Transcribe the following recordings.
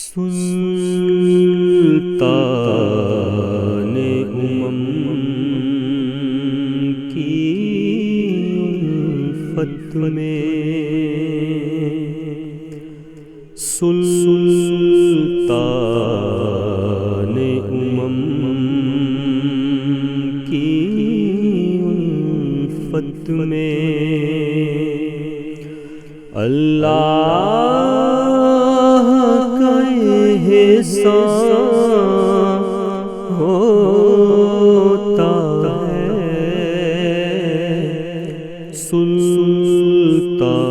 سلطان امم کی الفت میں، سلطان امم کی الفت میں اللہ کا احسان ہوتا ہے، سلطان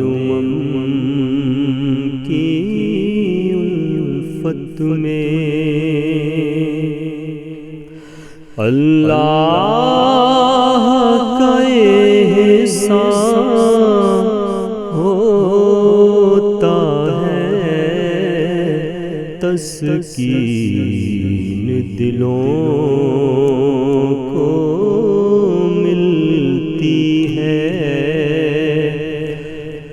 امم کی الفت میں اللہ کا احسان ہوتا ہے، تسکین دلوں کو ملتی ہے،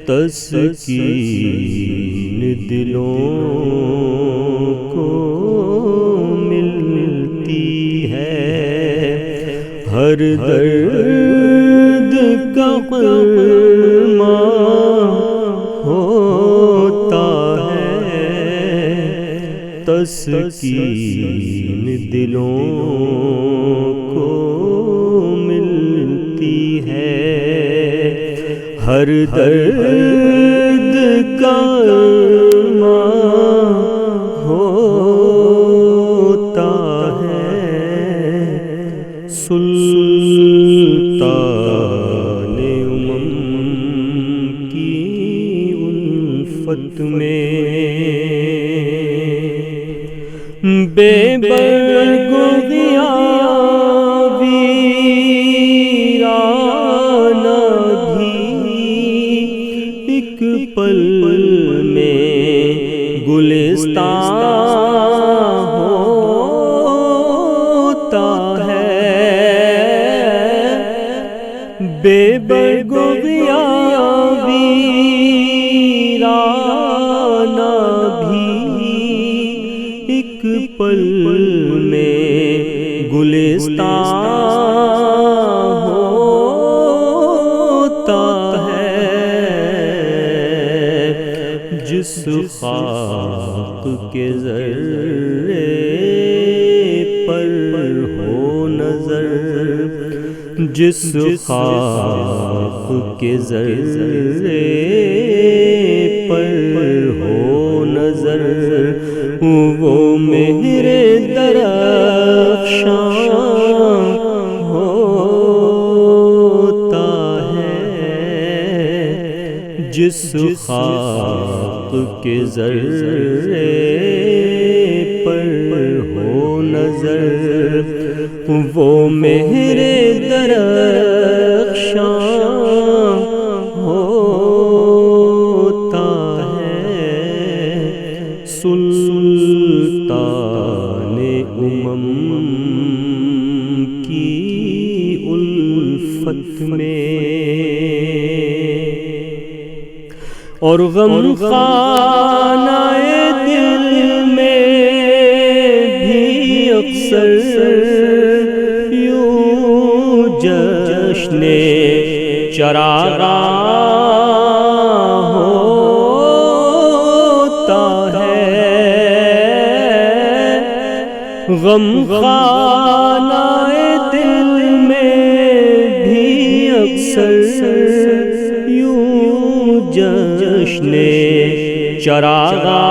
تسکین دلوں کو ملتی ہے، ہر درد کا ہوتا ہے، تسکین دلوں کو ملتی ہے، ہر درد کا ہوتا ہے، سلطان امم کی الفت میں بے برگ و گیاں ویرانہ بھی ایک پل میں گلستان ہوتا ہے، بے برگ و گیاں ویرانہ بھی ایک پل میں گلستان ہوتا ہے، جس خاک کے ذرے پر ہو نظر، جس خاک کے ذرے پر ہو نظر، وہ میرے درخشاں ہوتا ہے، جس خاک کے ذرے پر ہو نظر، وہ میرے درخشاں ہوتا ہے، سلطان امم کی الفت میں اور غم خانہ دل میں بھی اکثر یوں جشن چراغاں ہوتا ہے، غم خانہ دل میں بھی اکثر یوں جشن چراغاں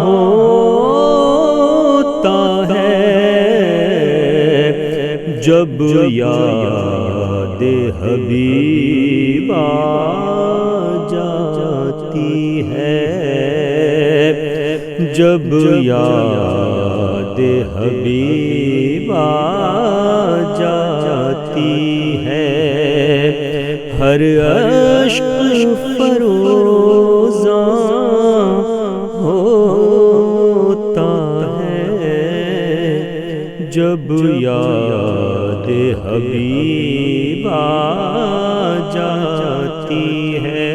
ہوتا ہے، جب یاد حبیب آ جاتی ہے، جب یاد حبیب آ جاتی ہے، ہر اشک فروزاں ہوتا ہے، جب یاد حبیب آ جاتی ہے،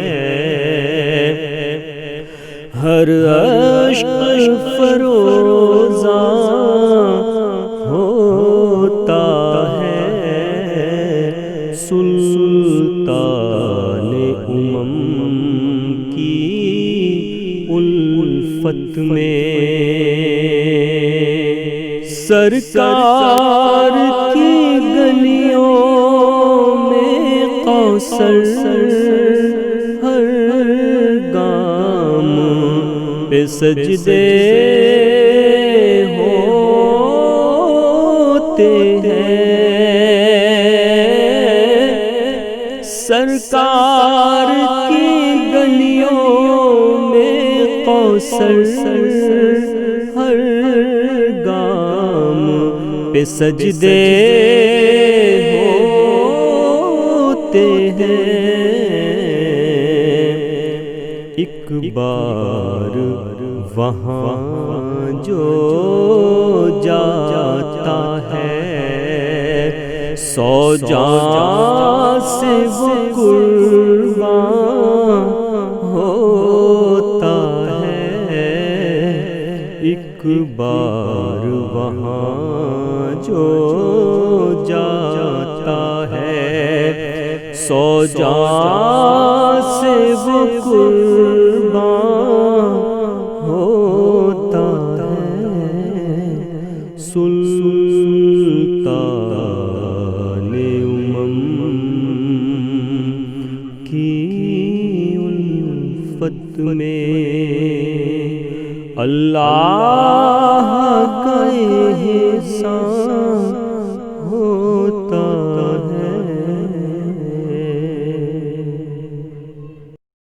ہر عشق فروزاں ہوتا ہے سلطان کی الفت میں، سرکار کی گلیوں میں کوثر ہر گام پہ سجدے ہوتے ہیں، سرکار کی گلیوں میں کوثر ہر گام پہ سجدے ہوتے ہیں۔ ایک بار وہاں جو جاتا ہے 100 جاں سے وہ قربان ہوتا ہے، ایک بار وہاں جو جاتا ہے 100 جاں سے وہ قربان ہوتا ہے، سلطان کی الفت میں اللہ کا احسان